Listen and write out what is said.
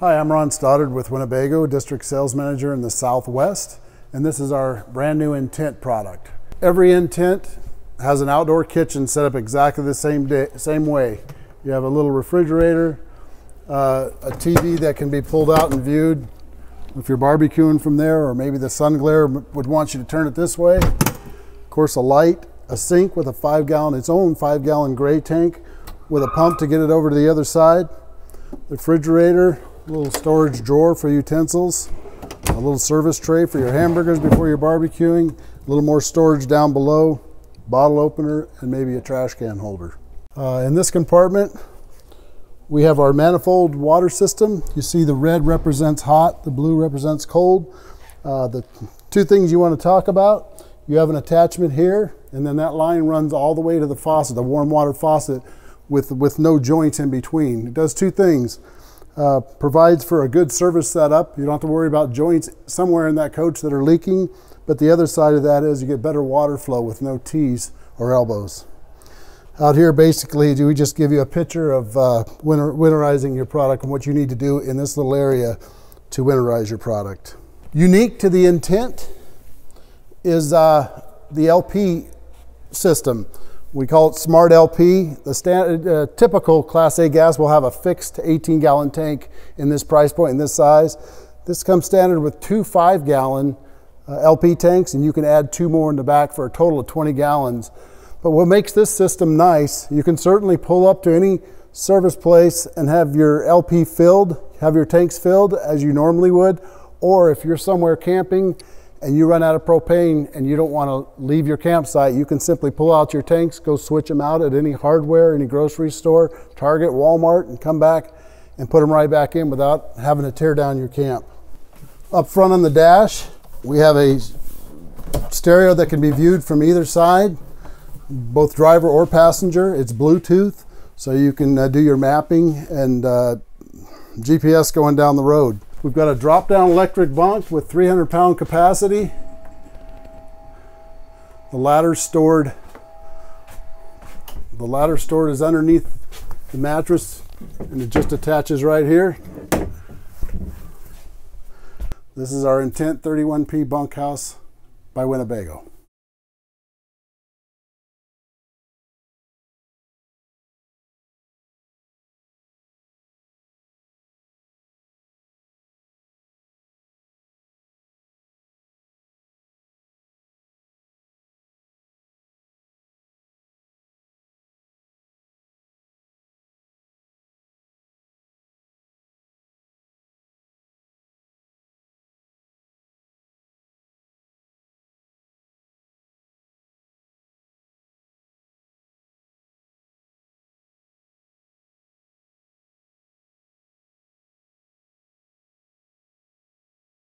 Hi, I'm Ron Stoddard with Winnebago, District Sales Manager in the Southwest, and this is our brand new InTent product. Every InTent has an outdoor kitchen set up exactly the same way. You have a little refrigerator, a TV that can be pulled out and viewed if you're barbecuing from there, or maybe the sun glare would want you to turn it this way. Of course, a light, a sink with a its own 5-gallon gray tank with a pump to get it over to the other side. The refrigerator, a little storage drawer for utensils, a little service tray for your hamburgers before you're barbecuing, a little more storage down below, bottle opener, and maybe a trash can holder. In this compartment, we have our manifold water system. You see the red represents hot, the blue represents cold. The two things you want to talk about, you have an attachment here, and then that line runs all the way to the faucet, the warm water faucet, with no joints in between. It does two things. Provides for a good service setup. You don't have to worry about joints somewhere in that coach that are leaking, but the other side of that is you get better water flow with no T's or elbows. Out here, basically, we just give you a picture of winterizing your product and what you need to do in this little area to winterize your product. Unique to the InTent is the LP system. We call it Smart LP. The typical Class A gas will have a fixed 18-gallon tank in this price point, in this size. This comes standard with two 5-gallon LP tanks, and you can add 2 more in the back for a total of 20 gallons. But what makes this system nice, you can certainly pull up to any service place and have your LP filled, have your tanks filled as you normally would, or if you're somewhere camping and you run out of propane and you don't want to leave your campsite, you can simply pull out your tanks, go switch them out at any hardware, any grocery store, Target, Walmart, and come back and put them right back in without having to tear down your camp. Up front on the dash, we have a stereo that can be viewed from either side, both driver or passenger. It's Bluetooth, so you can do your mapping and GPS going down the road. We've got a drop-down electric bunk with 300-pound capacity. The ladder stored is underneath the mattress, and it just attaches right here. This is our InTent 31P bunkhouse by Winnebago.